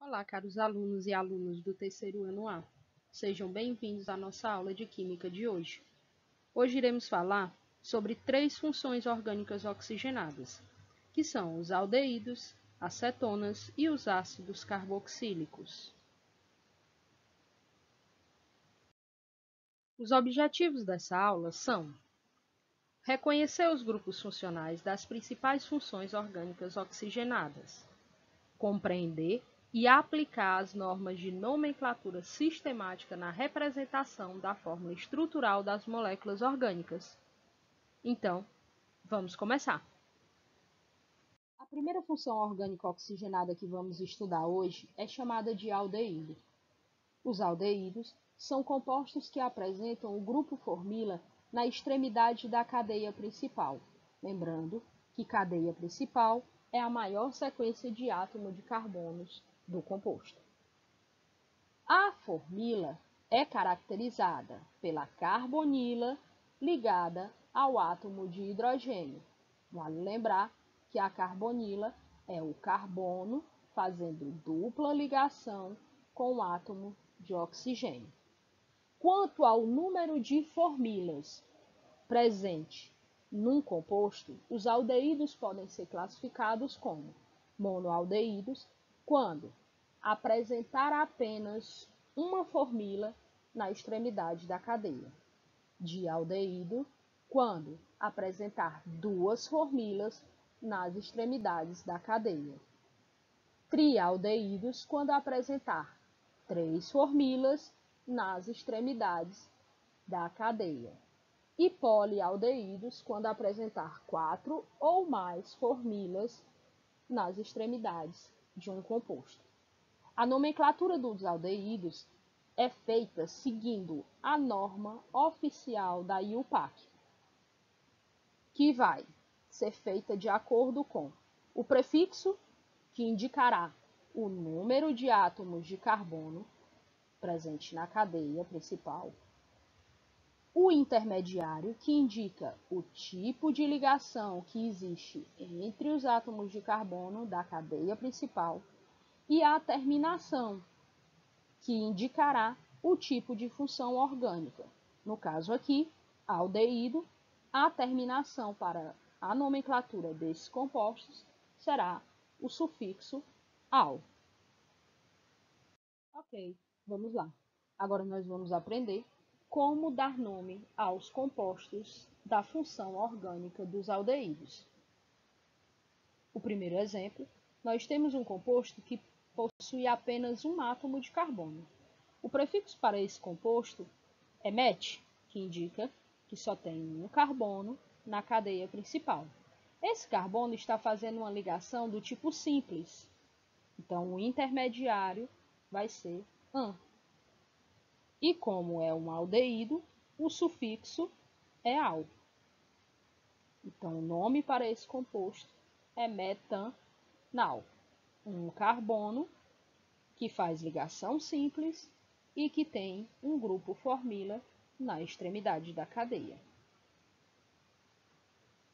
Olá, caros alunos e alunas do terceiro ano A. Sejam bem-vindos à nossa aula de Química de hoje. Hoje iremos falar sobre 3 funções orgânicas oxigenadas, que são os aldeídos, as cetonas e os ácidos carboxílicos. Os objetivos dessa aula são reconhecer os grupos funcionais das principais funções orgânicas oxigenadas, compreender e aplicar as normas de nomenclatura sistemática na representação da fórmula estrutural das moléculas orgânicas. Então, vamos começar. A primeira função orgânica oxigenada que vamos estudar hoje é chamada de aldeído. Os aldeídos são compostos que apresentam o grupo formila na extremidade da cadeia principal. Lembrando que cadeia principal é a maior sequência de átomos de carbonos do composto. A formila é caracterizada pela carbonila ligada ao átomo de hidrogênio. Vale lembrar que a carbonila é o carbono fazendo dupla ligação com o átomo de oxigênio. Quanto ao número de formilas presente num composto, os aldeídos podem ser classificados como monoaldeídos quando apresentar apenas uma formila na extremidade da cadeia, dialdeído quando apresentar 2 formilas nas extremidades da cadeia, trialdeídos quando apresentar 3 formilas nas extremidades da cadeia, e polialdeídos quando apresentar 4 ou mais formilas nas extremidades de um composto. A nomenclatura dos aldeídos é feita seguindo a norma oficial da IUPAC, que vai ser feita de acordo com o prefixo, que indicará o número de átomos de carbono presente na cadeia principal, o intermediário, que indica o tipo de ligação que existe entre os átomos de carbono da cadeia principal, e a terminação, que indicará o tipo de função orgânica. No caso aqui, aldeído, a terminação para a nomenclatura desses compostos será o sufixo -al. Ok, vamos lá. Agora nós vamos aprender como dar nome aos compostos da função orgânica dos aldeídos. O primeiro exemplo, nós temos um composto que possui apenas um átomo de carbono. O prefixo para esse composto é met, que indica que só tem um carbono na cadeia principal. Esse carbono está fazendo uma ligação do tipo simples, então o intermediário vai ser -an. E como é um aldeído, o sufixo é -al. Então, o nome para esse composto é metanal, um carbono que faz ligação simples e que tem um grupo formila na extremidade da cadeia.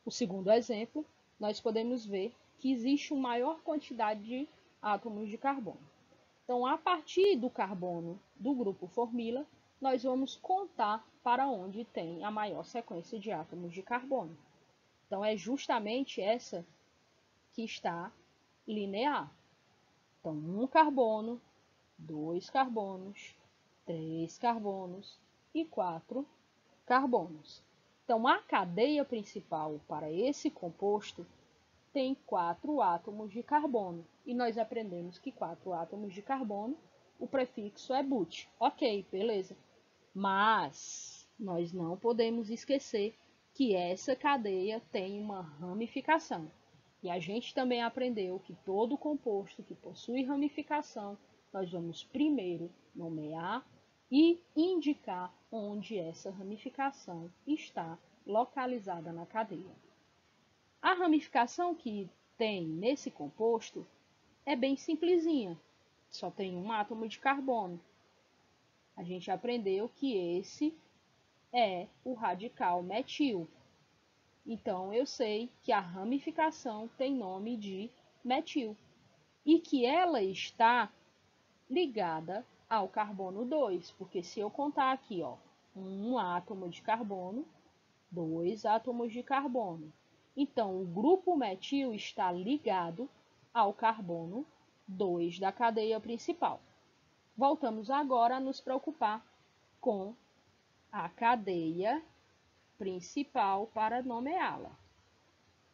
O segundo exemplo, nós podemos ver que existe uma maior quantidade de átomos de carbono. Então, a partir do carbono do grupo formila, nós vamos contar para onde tem a maior sequência de átomos de carbono. Então, é justamente essa que está linear. Então, 1 carbono, 2 carbonos, 3 carbonos e 4 carbonos. Então, a cadeia principal para esse composto tem 4 átomos de carbono. E nós aprendemos que 4 átomos de carbono, o prefixo é but. Ok, beleza. Mas nós não podemos esquecer que essa cadeia tem uma ramificação. E a gente também aprendeu que todo composto que possui ramificação, nós vamos primeiro nomear e indicar onde essa ramificação está localizada na cadeia. A ramificação que tem nesse composto é bem simplesinha, só tem um átomo de carbono. A gente aprendeu que esse é o radical metil. Então, eu sei que a ramificação tem nome de metil e que ela está ligada ao carbono 2, porque se eu contar aqui, ó, um átomo de carbono, 2 átomos de carbono. Então, o grupo metil está ligado ao carbono 2 da cadeia principal. Voltamos agora a nos preocupar com a cadeia principal para nomeá-la.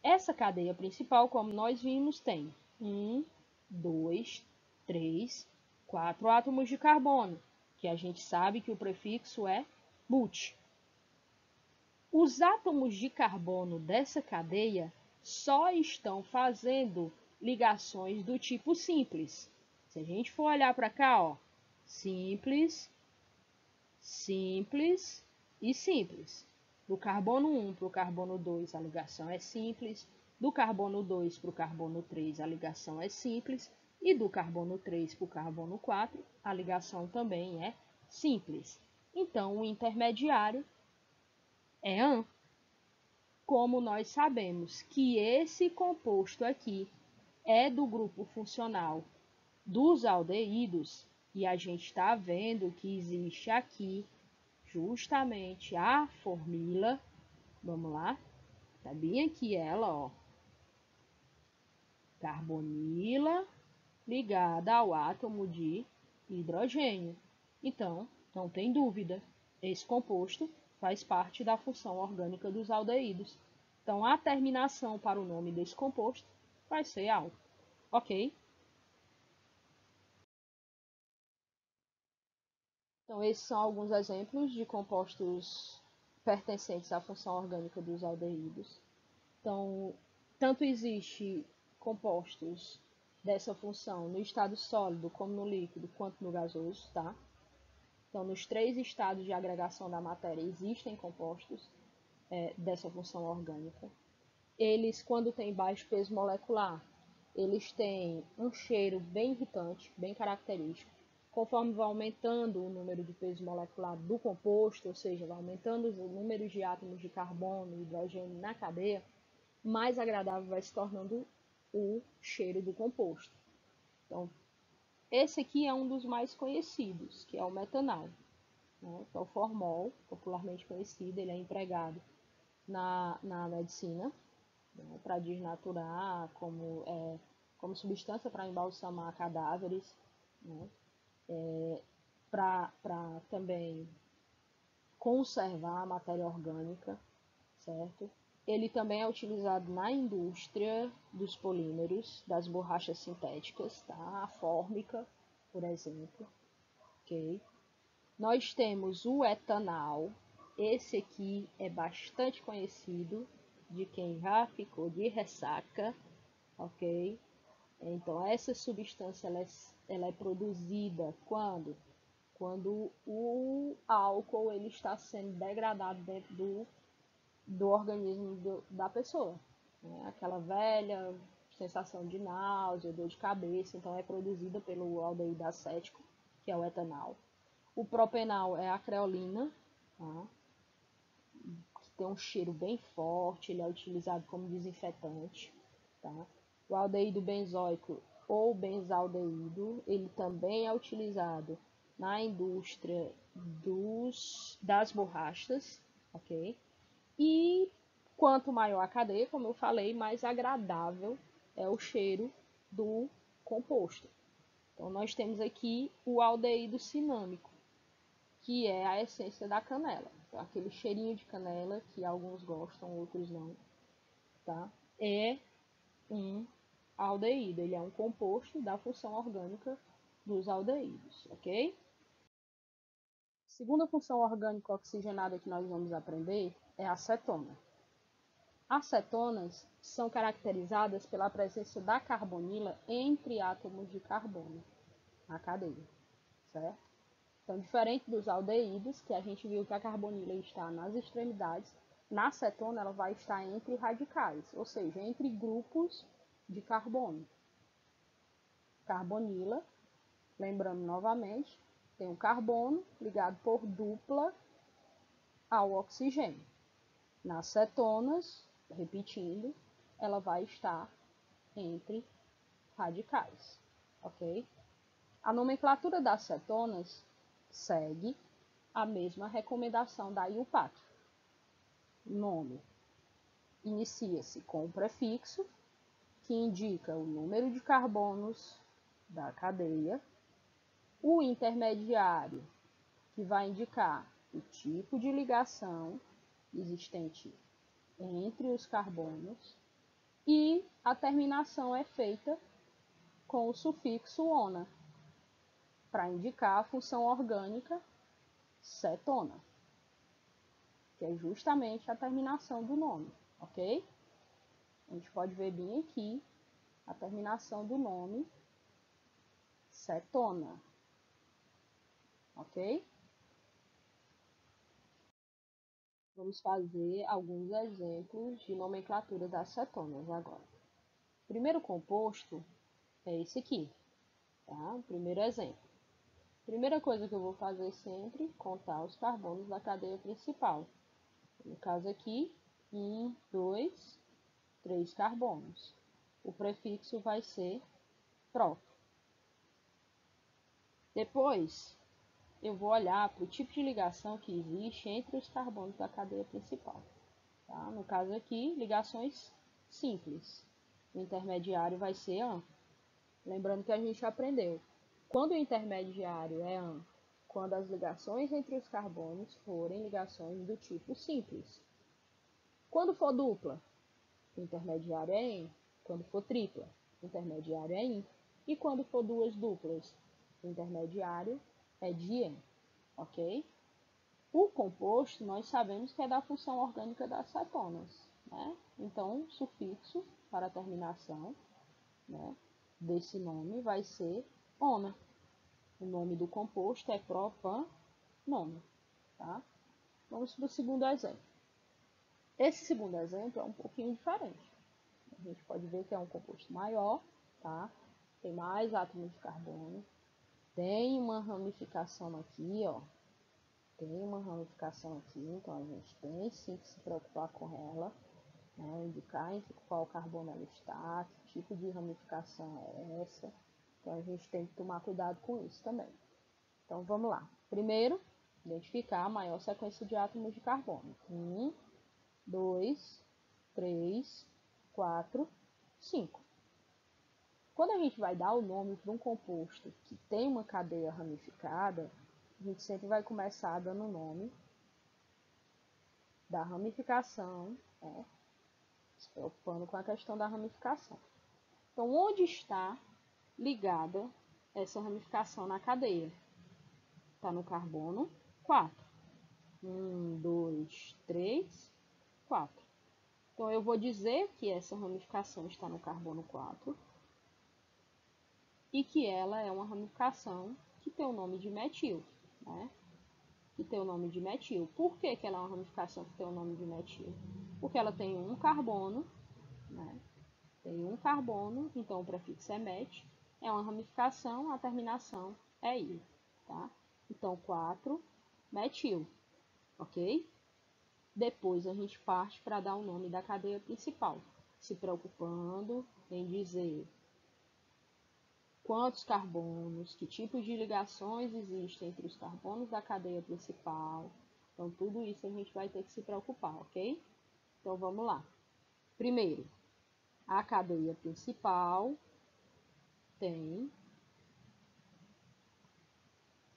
Essa cadeia principal, como nós vimos, tem 1, 2, 3, 4 átomos de carbono, que a gente sabe que o prefixo é but. Os átomos de carbono dessa cadeia só estão fazendo ligações do tipo simples. Se a gente for olhar para cá, ó, simples, simples e simples. Do carbono 1 para o carbono 2, a ligação é simples. Do carbono 2 para o carbono 3, a ligação é simples. E do carbono 3 para o carbono 4, a ligação também é simples. Então, o intermediário é AN. Como nós sabemos que esse composto aqui é do grupo funcional dos aldeídos, e a gente está vendo que existe aqui justamente a formila, vamos lá, tá bem aqui ela, ó, carbonila ligada ao átomo de hidrogênio. Então, não tem dúvida, esse composto faz parte da função orgânica dos aldeídos. Então, a terminação para o nome desse composto vai ser al, ok? Então, esses são alguns exemplos de compostos pertencentes à função orgânica dos aldeídos. Então, tanto existe compostos dessa função no estado sólido, como no líquido, quanto no gasoso, tá? Então, nos 3 estados de agregação da matéria existem compostos dessa função orgânica. Eles, quando têm baixo peso molecular, eles têm um cheiro bem irritante, bem característico. Conforme vai aumentando o número de peso molecular do composto, ou seja, vai aumentando o número de átomos de carbono e hidrogênio na cadeia, mais agradável vai se tornando o cheiro do composto. Então, esse aqui é um dos mais conhecidos, que é o metanal, né? Que é o formol, popularmente conhecido, ele é empregado na medicina, né? Para desnaturar, como substância para embalsamar cadáveres, né? Para também conservar a matéria orgânica, certo? Ele também é utilizado na indústria dos polímeros, das borrachas sintéticas, tá? A fórmica, por exemplo, ok? Nós temos o etanol, esse aqui é bastante conhecido de quem já ficou de ressaca, ok? Então, essa substância ela é produzida quando o álcool ele está sendo degradado dentro do organismo da pessoa. Né? Aquela velha sensação de náusea, dor de cabeça, então é produzida pelo aldeído acético, que é o etanol. O propenal é a creolina, tá? Que tem um cheiro bem forte, ele é utilizado como desinfetante. Tá? O aldeído benzoico ou benzaldeído, ele também é utilizado na indústria das borrachas, ok? E quanto maior a cadeia, como eu falei, mais agradável é o cheiro do composto. Então, nós temos aqui o aldeído cinâmico, que é a essência da canela. Então, aquele cheirinho de canela que alguns gostam, outros não, tá? É um aldeído, ele é um composto da função orgânica dos aldeídos, ok? Segunda função orgânica oxigenada que nós vamos aprender é a acetona. Acetonas são caracterizadas pela presença da carbonila entre átomos de carbono na cadeia, certo? Então, diferente dos aldeídos, que a gente viu que a carbonila está nas extremidades, na acetona ela vai estar entre radicais, ou seja, entre grupos de carbono. Carbonila, lembrando novamente, tem o carbono ligado por dupla ao oxigênio. Nas cetonas, repetindo, ela vai estar entre radicais, ok? A nomenclatura das cetonas segue a mesma recomendação da IUPAC. Nome inicia-se com o prefixo, que indica o número de carbonos da cadeia, o intermediário, que vai indicar o tipo de ligação existente entre os carbonos, e a terminação é feita com o sufixo "ona", para indicar a função orgânica cetona, que é justamente a terminação do nome, ok? A gente pode ver bem aqui a terminação do nome cetona, ok? Vamos fazer alguns exemplos de nomenclatura das cetonas agora. O primeiro composto é esse aqui, tá? O primeiro exemplo. Primeira coisa que eu vou fazer sempre, contar os carbonos da cadeia principal. No caso aqui, 1, 2, 3 carbonos. O prefixo vai ser pró. Depois, eu vou olhar para o tipo de ligação que existe entre os carbonos da cadeia principal. Tá? No caso aqui, ligações simples. O intermediário vai ser AN. Lembrando que a gente aprendeu. Quando o intermediário é AN, quando as ligações entre os carbonos forem ligações do tipo simples. Quando for dupla, o intermediário é EN. Quando for tripla, o intermediário é IN. E quando for duas duplas, o intermediário é DIEN, ok? O composto, nós sabemos que é da função orgânica das cetonas, né? Então, o sufixo para a terminação, né, desse nome vai ser ona. O nome do composto é propanona, tá? Vamos para o segundo exemplo. Esse segundo exemplo é um pouquinho diferente. A gente pode ver que é um composto maior, tá? Tem mais átomos de carbono. Tem uma ramificação aqui, ó. Tem uma ramificação aqui, então a gente tem sim que se preocupar com ela, né? Indicar entre qual carbono ela está, que tipo de ramificação é essa. Então a gente tem que tomar cuidado com isso também. Então vamos lá. Primeiro, identificar a maior sequência de átomos de carbono. 1, 2, 3, 4, 5. Quando a gente vai dar o nome para um composto que tem uma cadeia ramificada, a gente sempre vai começar dando o nome da ramificação, né? Se preocupando com a questão da ramificação. Então, onde está ligada essa ramificação na cadeia? Está no carbono 4. 1, 2, 3, 4. Então, eu vou dizer que essa ramificação está no carbono 4 e que ela é uma ramificação que tem o nome de metil, né? Que tem o nome de metil. Por que ela é uma ramificação que tem o nome de metil? Porque ela tem um carbono, né? Tem um carbono, então o prefixo é met. É uma ramificação, a terminação é il, tá? Então, 4 metil, ok? Depois a gente parte para dar o nome da cadeia principal, se preocupando em dizer quantos carbonos, que tipos de ligações existem entre os carbonos da cadeia principal. Então, tudo isso a gente vai ter que se preocupar, ok? Então, vamos lá. Primeiro, a cadeia principal tem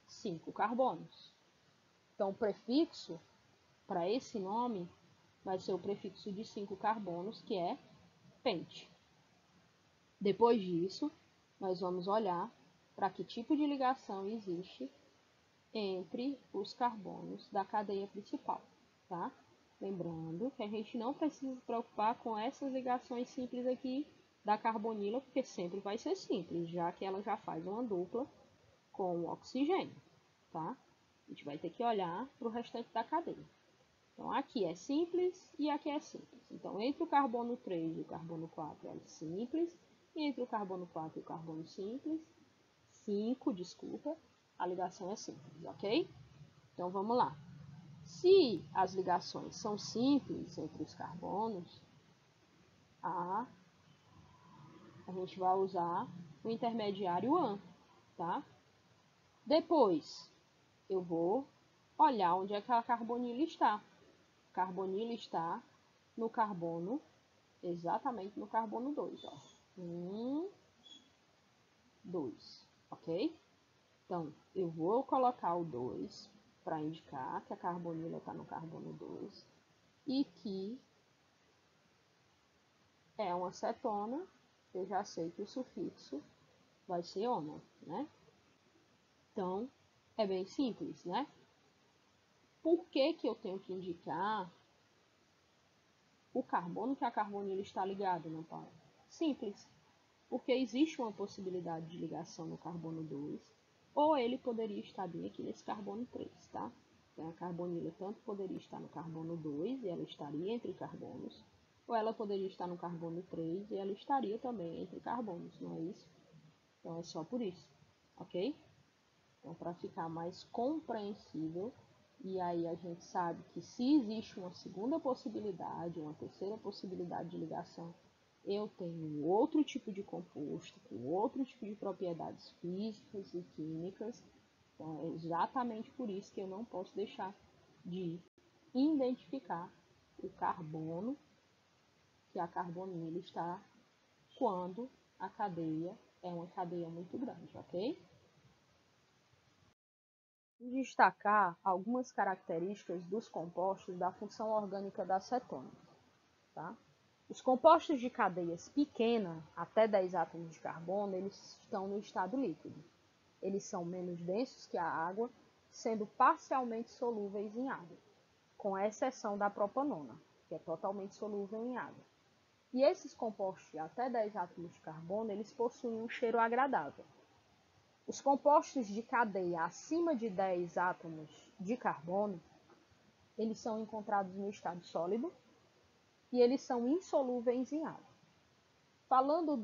5 carbonos. Então, o prefixo para esse nome vai ser o prefixo de 5 carbonos, que é pente. Depois disso, nós vamos olhar para que tipo de ligação existe entre os carbonos da cadeia principal, tá? Lembrando que a gente não precisa se preocupar com essas ligações simples aqui da carbonila, porque sempre vai ser simples, já que ela já faz uma dupla com o oxigênio, tá? A gente vai ter que olhar para o restante da cadeia. Então, aqui é simples e aqui é simples. Então, entre o carbono 3 e o carbono 4 é simples, e entre o carbono 4 e o carbono 5, desculpa, a ligação é simples, ok? Então, vamos lá. Se as ligações são simples entre os carbonos, a gente vai usar o intermediário AN. tá? Depois, eu vou olhar onde é que a carbonila está. A carbonila está no carbono, exatamente no carbono 2, ó. 1, 2, ok? Então, eu vou colocar o 2 para indicar que a carbonila está no carbono 2 e que é uma cetona. Eu já sei que o sufixo vai ser ona, né? Então, é bem simples, né? Por que que eu tenho que indicar o carbono que a carbonila está ligada, não, Paulo? Simples, porque existe uma possibilidade de ligação no carbono 2, ou ele poderia estar bem aqui nesse carbono 3, tá? Então, a carbonila tanto poderia estar no carbono 2 e ela estaria entre carbonos, ou ela poderia estar no carbono 3 e ela estaria também entre carbonos, não é isso? Então, é só por isso, ok? Então, para ficar mais compreensível, e aí a gente sabe que se existe uma segunda possibilidade, uma terceira possibilidade de ligação, eu tenho outro tipo de composto, com outro tipo de propriedades físicas e químicas. Então, é exatamente por isso que eu não posso deixar de identificar o carbono que a carbonila está quando a cadeia é uma cadeia muito grande, ok? Destacar algumas características dos compostos da função orgânica da cetona, tá? Os compostos de cadeias pequena, até 10 átomos de carbono, eles estão no estado líquido. Eles são menos densos que a água, sendo parcialmente solúveis em água, com exceção da propanona, que é totalmente solúvel em água. E esses compostos de até 10 átomos de carbono, eles possuem um cheiro agradável. Os compostos de cadeia acima de 10 átomos de carbono, eles são encontrados no estado sólido e eles são insolúveis em água. Falando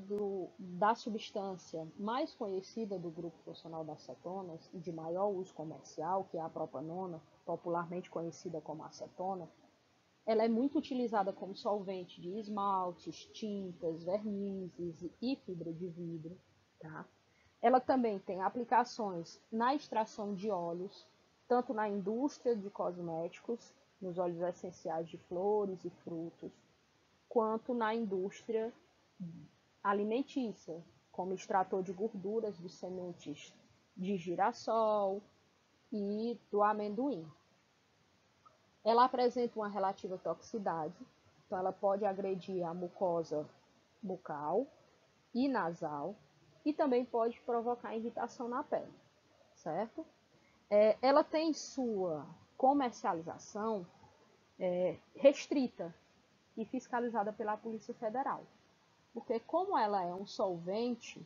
da substância mais conhecida do grupo funcional das cetonas e de maior uso comercial, que é a propanona, popularmente conhecida como acetona, ela é muito utilizada como solvente de esmaltes, tintas, vernizes e fibra de vidro, tá? Ela também tem aplicações na extração de óleos, tanto na indústria de cosméticos, nos óleos essenciais de flores e frutos, quanto na indústria alimentícia, como extrator de gorduras de sementes de girassol e do amendoim. Ela apresenta uma relativa toxicidade, então ela pode agredir a mucosa bucal e nasal e também pode provocar irritação na pele, certo? Ela tem sua comercialização restrita e fiscalizada pela Polícia Federal, porque como ela é um solvente,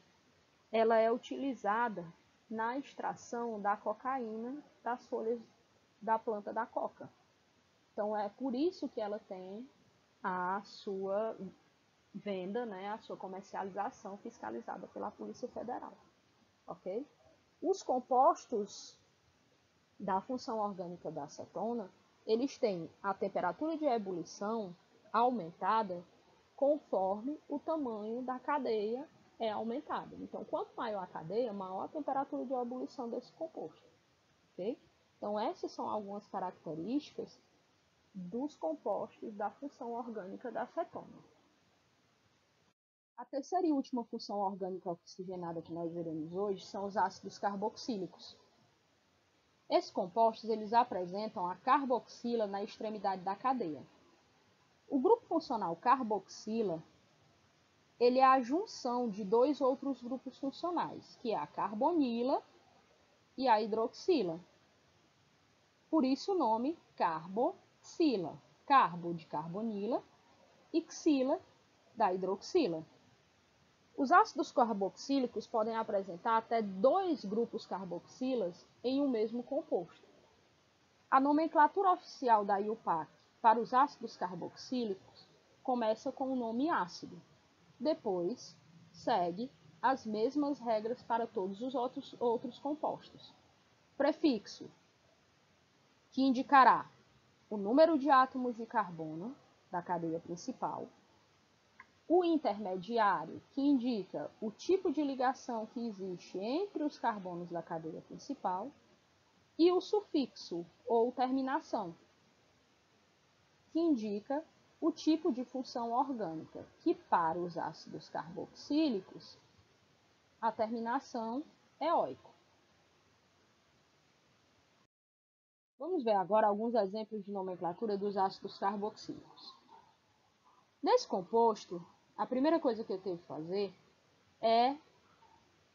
ela é utilizada na extração da cocaína das folhas da planta da coca. Então é por isso que ela tem a sua venda, né, a sua comercialização fiscalizada pela Polícia Federal, ok? Os compostos da função orgânica da acetona, eles têm a temperatura de ebulição aumentada conforme o tamanho da cadeia é aumentado. Então, quanto maior a cadeia, maior a temperatura de ebulição desse composto, ok? Então, essas são algumas características dos compostos da função orgânica da acetona. A terceira e última função orgânica oxigenada que nós veremos hoje são os ácidos carboxílicos. Esses compostos eles apresentam a carboxila na extremidade da cadeia. O grupo funcional carboxila ele é a junção de dois outros grupos funcionais, que é a carbonila e a hidroxila. Por isso o nome carboxila. Carbo de carbonila e xila da hidroxila. Os ácidos carboxílicos podem apresentar até dois grupos carboxilas em um mesmo composto. A nomenclatura oficial da IUPAC para os ácidos carboxílicos começa com o nome ácido. Depois, segue as mesmas regras para todos os outros compostos. Prefixo, que indicará o número de átomos de carbono da cadeia principal. o intermediário, que indica o tipo de ligação que existe entre os carbonos da cadeia principal, e o sufixo, ou terminação, que indica o tipo de função orgânica, que para os ácidos carboxílicos, a terminação é oico. Vamos ver agora alguns exemplos de nomenclatura dos ácidos carboxílicos. Nesse composto, a primeira coisa que eu tenho que fazer é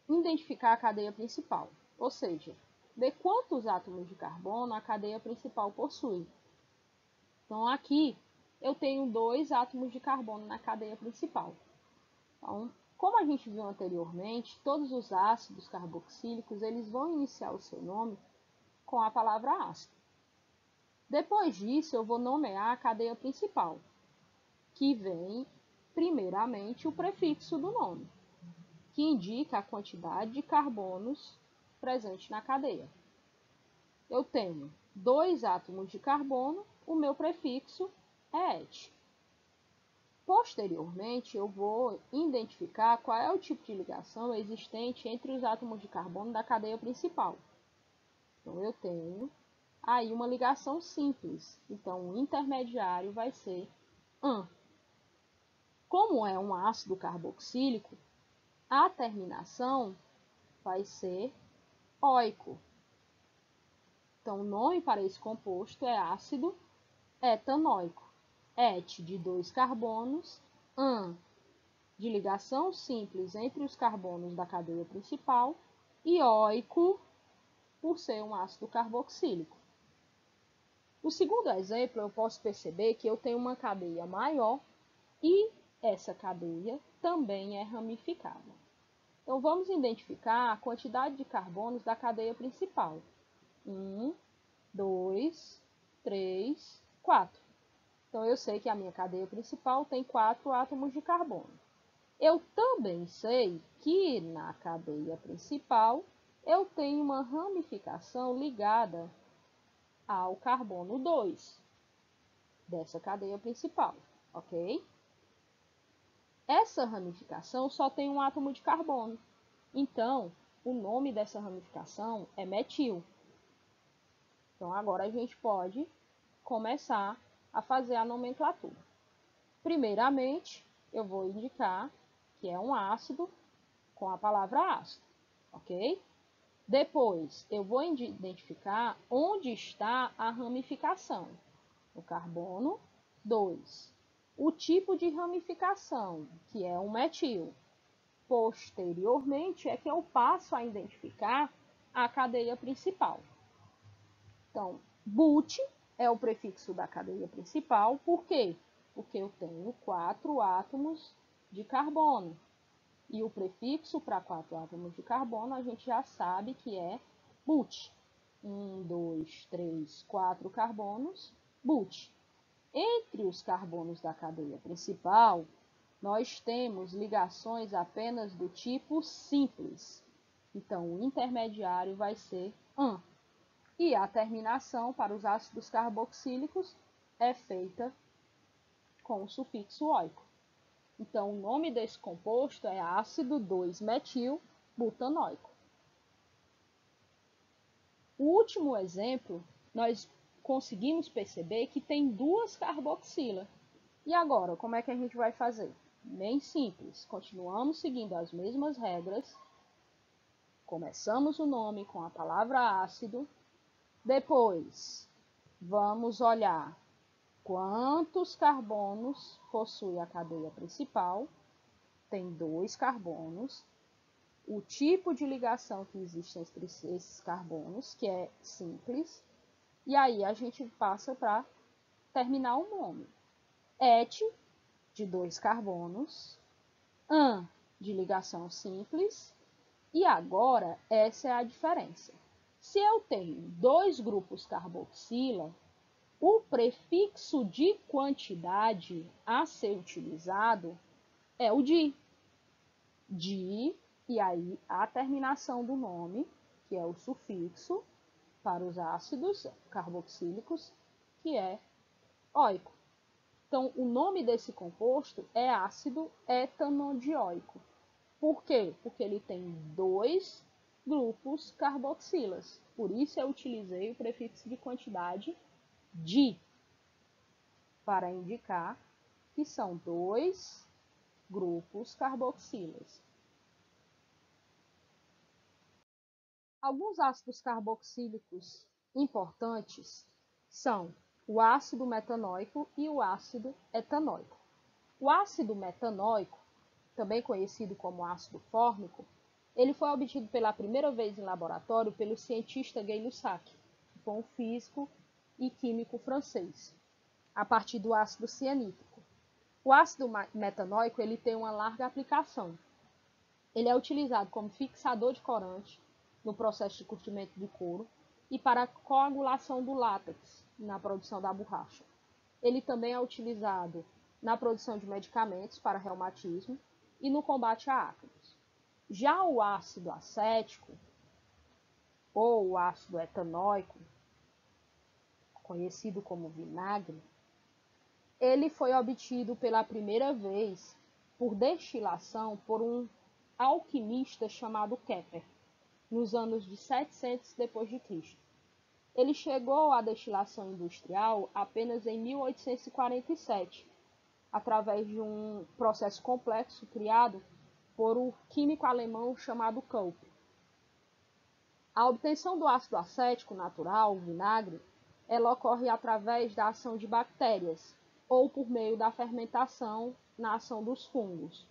identificar a cadeia principal, ou seja, ver quantos átomos de carbono a cadeia principal possui. Então, aqui eu tenho 2 átomos de carbono na cadeia principal. Então, como a gente viu anteriormente, todos os ácidos carboxílicos eles vão iniciar o seu nome com a palavra ácido. Depois disso, eu vou nomear a cadeia principal, que vem, primeiramente, o prefixo do nome, que indica a quantidade de carbonos presente na cadeia. Eu tenho 2 átomos de carbono, o meu prefixo é et. Posteriormente, eu vou identificar qual é o tipo de ligação existente entre os átomos de carbono da cadeia principal. Então, eu tenho aí uma ligação simples. Então, o intermediário vai ser ãn. Como é um ácido carboxílico, a terminação vai ser oico. Então, o nome para esse composto é ácido etanoico. Et de 2 carbonos, ãn de ligação simples entre os carbonos da cadeia principal e oico por ser um ácido carboxílico. No segundo exemplo, eu posso perceber que eu tenho uma cadeia maior e essa cadeia também é ramificada. Então, vamos identificar a quantidade de carbonos da cadeia principal. 1, 2, 3, 4. Então, eu sei que a minha cadeia principal tem 4 átomos de carbono. Eu também sei que na cadeia principal eu tenho uma ramificação ligada ao carbono 2 dessa cadeia principal, ok? Essa ramificação só tem um átomo de carbono. Então, o nome dessa ramificação é metil. Então, agora a gente pode começar a fazer a nomenclatura. Primeiramente, eu vou indicar que é um ácido com a palavra ácido, ok? Depois, eu vou identificar onde está a ramificação. O carbono 2. O tipo de ramificação, que é um metil. Posteriormente, é que eu passo a identificar a cadeia principal. Então, but é o prefixo da cadeia principal. Por quê? Porque eu tenho 4 átomos de carbono. E o prefixo para 4 átomos de carbono a gente já sabe que é but. 1, 2, 3, 4 carbonos, but. Entre os carbonos da cadeia principal, nós temos ligações apenas do tipo simples. Então, o intermediário vai ser ãn. E a terminação para os ácidos carboxílicos é feita com o sufixo oico. Então, o nome desse composto é ácido 2-metil-butanoico. O último exemplo, nós conseguimos perceber que tem 2 carboxilas. E agora, como é que a gente vai fazer? Bem simples, continuamos seguindo as mesmas regras. Começamos o nome com a palavra ácido. Depois, vamos olhar quantos carbonos possui a cadeia principal. Tem 2 carbonos. O tipo de ligação que existe entre esses carbonos, que é simples. E aí a gente passa para terminar o nome. Et, de 2 carbonos. Ãn, de ligação simples. E agora, essa é a diferença. Se eu tenho 2 grupos carboxila, o prefixo de quantidade a ser utilizado é o di. Di, e aí a terminação do nome, que é o sufixo para os ácidos carboxílicos, que é oico. Então, o nome desse composto é ácido etanodioico. Por quê? Porque ele tem 2 grupos carboxilas. Por isso eu utilizei o prefixo de quantidade di, para indicar que são 2 grupos carboxilas. Alguns ácidos carboxílicos importantes são o ácido metanoico e o ácido etanoico. O ácido metanoico, também conhecido como ácido fórmico, ele foi obtido pela primeira vez em laboratório pelo cientista Gay-Lussac, que foi um físico e químico francês, a partir do ácido cianídrico. O ácido metanoico ele tem uma larga aplicação. Ele é utilizado como fixador de corante no processo de curtimento de couro e para a coagulação do látex na produção da borracha. Ele também é utilizado na produção de medicamentos para reumatismo e no combate a ácaros. Já o ácido acético, ou o ácido etanóico, conhecido como vinagre, ele foi obtido pela primeira vez por destilação por um alquimista chamado Kepler, nos anos de 700 d.C. Ele chegou à destilação industrial apenas em 1847, através de um processo complexo criado por um químico alemão chamado Kulp. A obtenção do ácido acético natural, o vinagre, ela ocorre através da ação de bactérias ou por meio da fermentação na ação dos fungos.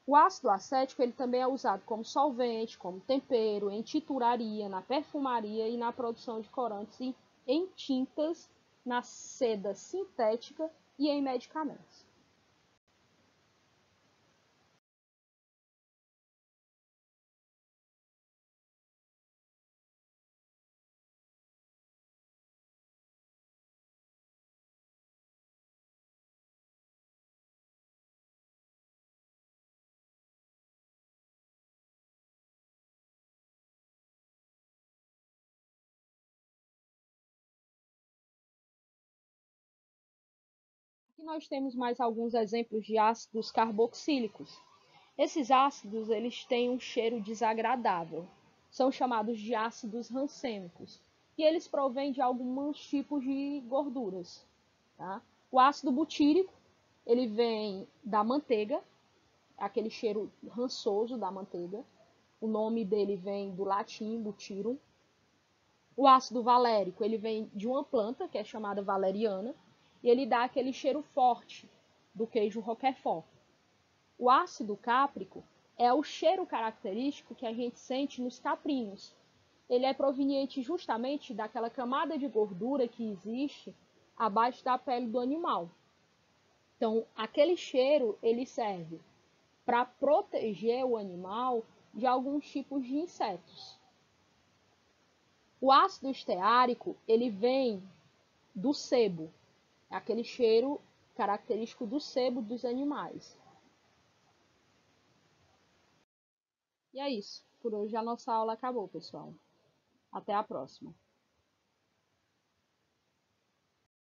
O ácido acético ele também é usado como solvente, como tempero, em tinturaria, na perfumaria e na produção de corantes e em tintas, na seda sintética e em medicamentos. Aqui nós temos mais alguns exemplos de ácidos carboxílicos. Esses ácidos eles têm um cheiro desagradável. São chamados de ácidos rancêmicos. E eles provêm de alguns tipos de gorduras. Tá? O ácido butírico, ele vem da manteiga, aquele cheiro rançoso da manteiga. O nome dele vem do latim butyrum. O ácido valérico, ele vem de uma planta que é chamada valeriana. E ele dá aquele cheiro forte do queijo roquefort. O ácido cáprico é o cheiro característico que a gente sente nos caprinos. Ele é proveniente justamente daquela camada de gordura que existe abaixo da pele do animal. Então, aquele cheiro ele serve para proteger o animal de alguns tipos de insetos. O ácido esteárico ele vem do sebo, é aquele cheiro característico do sebo dos animais. E é isso. Por hoje a nossa aula acabou, pessoal. Até a próxima.